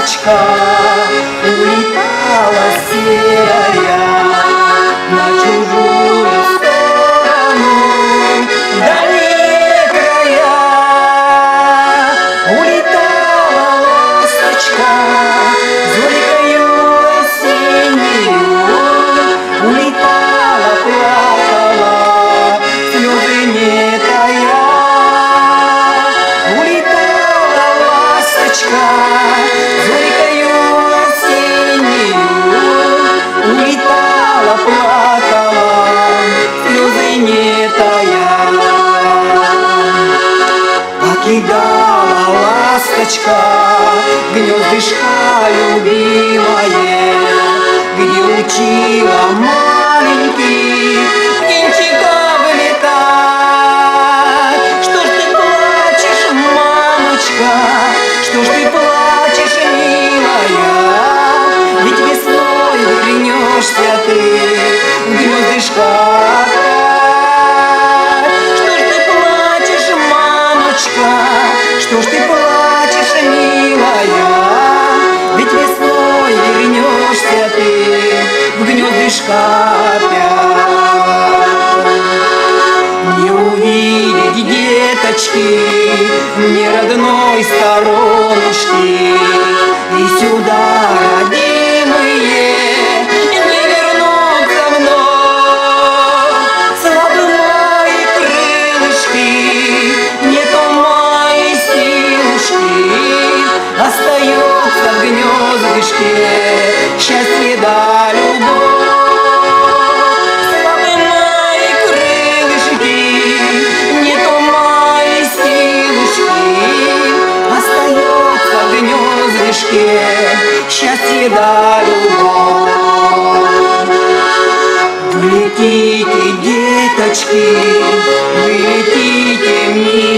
ласточка улетала серая на чужую сторону, в дальние края. Улетала ласточка зорькою осеннею, улетала, плакала, слезы не тая. Улетала ласточка зорькою осеннею, улетала, плакала, слезы не тая. Покидала ласточка гнездышко любимое, где учила маленьких птенчиков летать. Что ж ты плачешь, мамочка, что ж ты плачешь, милая? Ведь весной вернешься ты в гнездышко опять. Что ж ты плачешь, мамочка, что ж ты плачешь, милая? Ведь весной вернешься ты в гнездышко опять. Не увидеть, деточки, мне родной сторонушки, и сюда, родимые, не вернутся вновь. Слабы мои крылышки, нету моей силушки, остается в гнездышке счастье да любовь. Слабы мои крылышки, нету моей силушки, остается в гнездышке счастье да любовь. Вы летите, деточки, вы летите, милые.